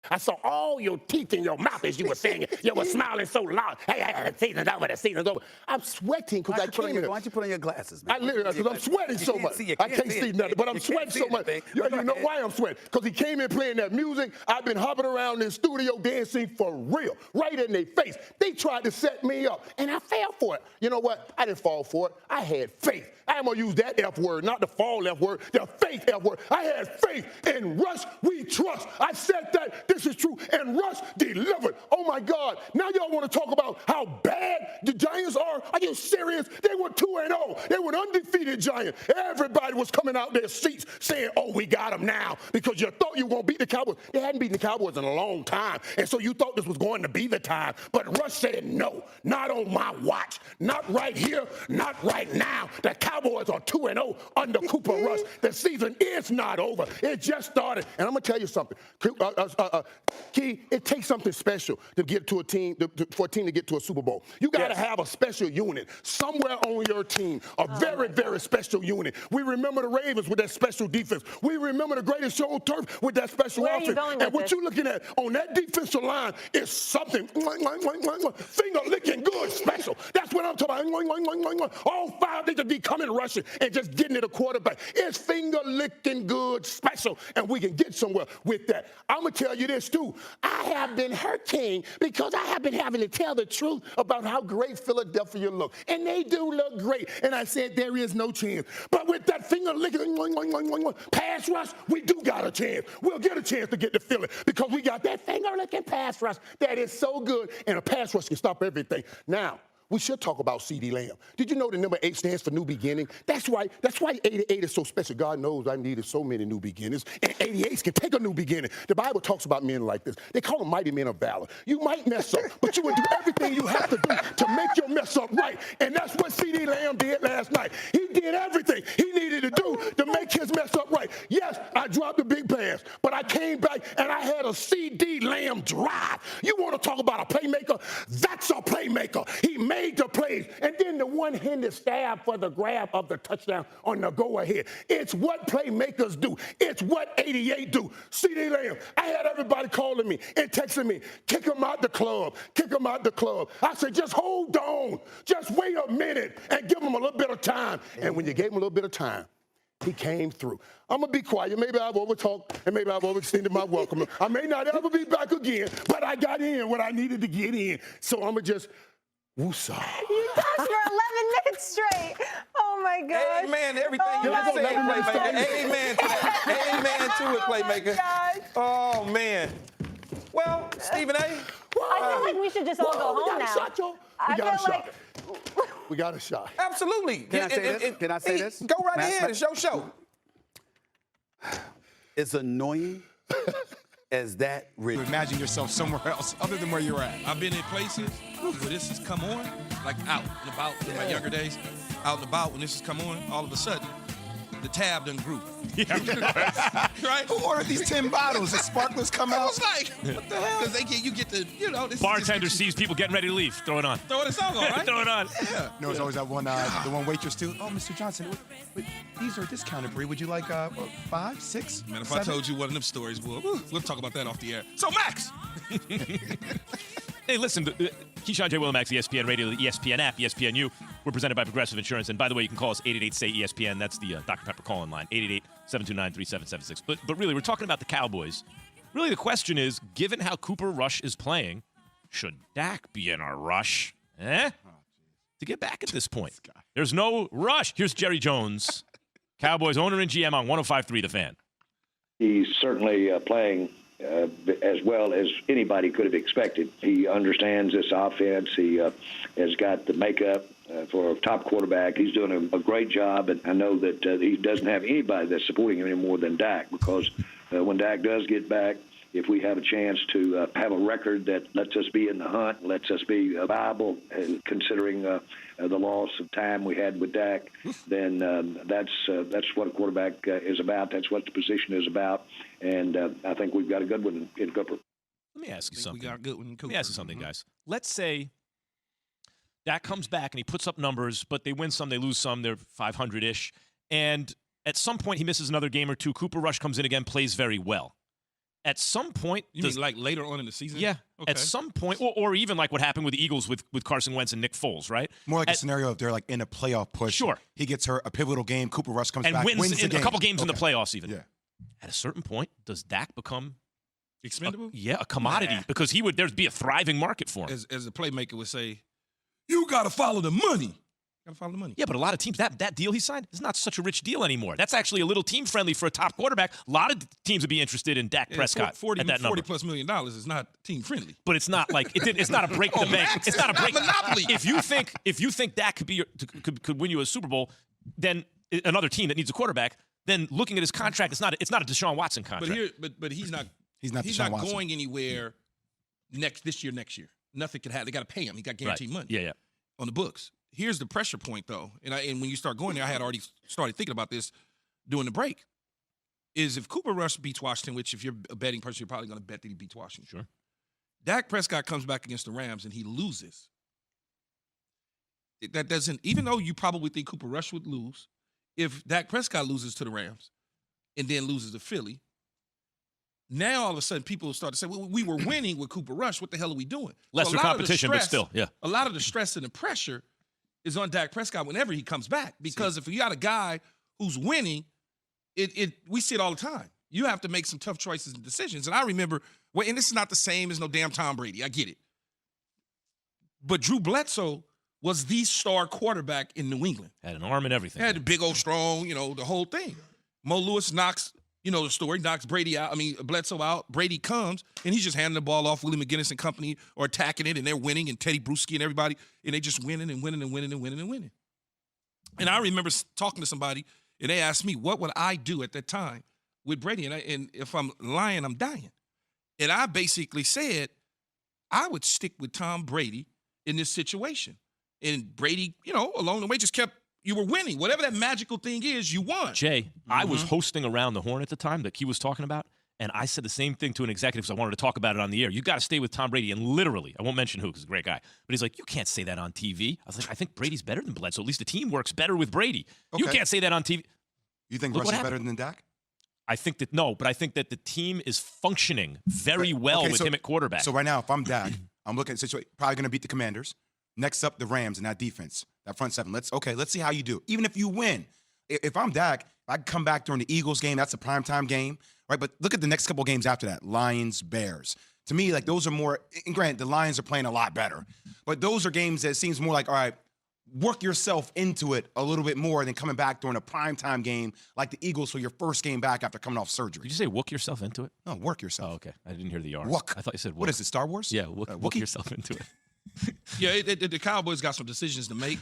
I saw all your teeth in your mouth as you were saying it. You were smiling so loud. Hey, the season's over, the season's over. I'm sweating because I came here. Why don't you put on your glasses, man? Because I'm sweating so much. I can't see nothing, but I'm sweating so much. You know why I'm sweating? Because he came in playing that music. I've been hopping around in the studio dancing for real, right in their face. They tried to set me up, and I fell for it. You know what? I didn't fall for it. I had faith. I'm going to use that F word, not the fall F word, the faith F word. I had faith in Russ, we trust. I said that. This is true. And Russ delivered. Oh, my God. Now y'all want to talk about how bad the Giants are? Are you serious? They were 2-0. They were an undefeated Giant. Everybody was coming out their seats saying, oh, we got them now because you thought you were going to beat the Cowboys. They hadn't beaten the Cowboys in a long time, and so you thought this was going to be the time. But Russ said, no, not on my watch. Not right here, not right now. The Cowboys are 2-0 under Cooper Rush. The season is not over. It just started. And I'm going to tell you something. Key, it takes something special to get to a team, for a team to get to a Super Bowl. You got to have a special unit somewhere on your team, a very, very special unit. We remember the Ravens with that special defense. We remember the greatest show on turf with that special offense. And what you're looking at on that defensive line is something finger-licking good special. That's what I'm talking about. All five, they just be coming rushing and just getting to the quarterback. It's finger-licking good special, and we can get somewhere with that. I'm going to tell you this, too. I have been hurt, King, because I have been having to tell the truth about how great Philadelphia look. And they do look great. And I said there is no chance. But with that finger-licking pass rush, we do got a chance. We'll get a chance to get to Philly because we got that finger-licking pass rush that is so good, and a pass rush can stop everything. Now, we should talk about C.D. Lamb. Did you know the number 8 stands for new beginning? That's why 88 is so special. God knows I needed so many new beginnings, and 88s can take a new beginning. The Bible talks about men like this. They call them mighty men of valor. You might mess up, but you will do everything you have to do to make your mess up right, and that's what C.D. Lamb did last night. He did everything he needed to do to make his mess up right. Yes, I dropped a big pass, but I came back, and I had a C.D. Lamb drive. You want to talk about a playmaker? That's a playmaker. He made the plays, and then the one-handed stab for the grab of the touchdown on the go-ahead. It's what playmakers do. It's what 88 do. C.D. Lamb, I had everybody calling me and texting me, kick him out the club, kick him out the club. I said, just hold on. Just wait a minute and give him a little bit of time. And when you gave him a little bit of time, he came through. I'm going to be quiet. Maybe I've overtalked, and maybe I've overextended my welcome. I may not ever be back again, but I got in what I needed to get in. So I'm going to just woosah. You talked for 11 minutes straight. Oh, my gosh. Amen to everything you just said, Playmaker. Amen to that. Amen to it, Playmaker. Oh, man. Well, Stephen A. I feel like we should just all go home now. We got a shot. We got a shot. Absolutely. Can I say this? Can I say this? Go right ahead. It's your show. It's annoying as that rich. Imagine yourself somewhere else other than where you're at. I've been in places where this has come on, like out and about in my younger days, out and about when this has come on, all of a sudden, the tab done grew. Yeah. Right? Who ordered these 10 bottles? The sparklers come out. I was like, what the hell? Because you get to, this bartender sees people getting ready to leave. Throw it on. Throw the song on, right? Throw it on. Yeah. You know, there's always that one, the one waitress too. Oh, Mr. Johnson, these are discounted for you. Would you like 5, 6, Man, if 7? I told you one of them stories, we'll talk about that off the air. So, Max. Hey, listen, Keyshawn J. Willimax, ESPN Radio, the ESPN app, ESPNU. We're presented by Progressive Insurance. And by the way, you can call us 888-SAY-ESPN. That's the Dr. Pepper call-in line, 888-729-3776. But really, we're talking about the Cowboys. Really, the question is, given how Cooper Rush is playing, should Dak be in a rush? To get back at this point. There's no rush. Here's Jerry Jones, Cowboys owner and GM on 105.3 The Fan. He's certainly playing as well as anybody could have expected. He understands this offense. He has got the makeup for a top quarterback. He's doing a great job, and I know that he doesn't have anybody that's supporting him any more than Dak, because when Dak does get back, if we have a chance to have a record that lets us be in the hunt, lets us be viable, considering the loss of time we had with Dak, then that's what a quarterback is about. That's what the position is about. And I think we've got a good one in Cooper. Let me ask you something. We got a good one in Cooper. Let me ask you something, guys. Let's say Dak comes back and he puts up numbers, but they win some, they lose some. They're 500-ish. And at some point he misses another game or two. Cooper Rush comes in again, plays very well. at some point, You mean like later on in the season? yeah, Okay. at some point, or even like what happened with the Eagles with Carson Wentz and Nick Foles, right? More like a scenario if they're like in a playoff push. Sure. He gets hurt, a pivotal game, Cooper Rush comes And back, wins the in game. a couple games in the Okay. playoffs even. Yeah. At a certain point, does Dak become Expendable? a commodity? Because there'd be a thriving market for him. As a playmaker would say, you got to follow the money. Got to follow the money. Yeah, but a lot of teams, that deal he signed is not such a rich deal anymore. That's actually a little team-friendly for a top quarterback. A lot of teams would be interested in Dak Prescott at that number. $40+ million is not team friendly. But it's not like it's not a break the bank. It's not a break monopoly. If you think Dak could win you a Super Bowl, then another team that needs a quarterback, then looking at his contract, it's not a Deshaun Watson contract. But he's not Deshaun Watson. going anywhere next year. Nothing could happen. They got to pay him. He got guaranteed money. Yeah. On the books. Here's the pressure point, though, and when you start going there, I had already started thinking about this during the break, is if Cooper Rush beats Washington, which if you're a betting person, you're probably going to bet that he beats Washington. Sure. Dak Prescott comes back against the Rams and he loses. That doesn't, even though you probably think Cooper Rush would lose, if Dak Prescott loses to the Rams and then loses to Philly, now all of a sudden people start to say, well, we were winning with Cooper Rush. What the hell are we doing? Lesser So a lot of the competition, but stress- still, yeah. A lot of the stress and the pressure is on Dak Prescott whenever he comes back. Because if you got a guy who's winning, we see it all the time. You have to make some tough choices and decisions. And I remember, and this is not the same as no damn Tom Brady. I get it. But Drew Bledsoe was the star quarterback in New England. Had an arm and everything. Had a big old strong, the whole thing. Mo Lewis knocks, the story, knocks Bledsoe out. Brady comes, and he's just handing the ball off Willie McGinnis and company or attacking it, and they're winning, and Teddy Bruschi and everybody, and they just winning and winning and winning and winning and winning. And I remember talking to somebody, and they asked me, what would I do at that time with Brady? And if I'm lying, I'm dying. And I basically said, I would stick with Tom Brady in this situation. And Brady, along the way just you were winning. Whatever that magical thing is, you won. Jay, I was hosting Around the Horn at the time that he was talking about, and I said the same thing to an executive because I wanted to talk about it on the air. You got to stay with Tom Brady, and literally, I won't mention who because he's a great guy, but he's like, you can't say that on TV. I was like, I think Brady's better than Bledsoe. At least the team works better with Brady. You Okay. can't say that on TV. You think Look Rush what is better happened. than Dak? I think that the team is functioning very well with him at quarterback. So right now, if I'm Dak, I'm looking at the situation, probably going to beat the Commanders. Next up, the Rams and that defense, that front seven. Let's see how you do. Even if you win, if I'm Dak, I come back during the Eagles game. That's a primetime game, right? But look at the next couple games after that: Lions, Bears. To me, like those are more. And granted, the Lions are playing a lot better, but those are games that seems more like, all right, work yourself into it a little bit more than coming back during a primetime game like the Eagles for your first game back after coming off surgery. Did you say wook yourself into it? No, work yourself. Oh, okay. I didn't hear the R. Wook. I thought you said wook. What is it, Star Wars? Yeah, wook Wookiee? yourself into it. Yeah, the Cowboys got some decisions to make.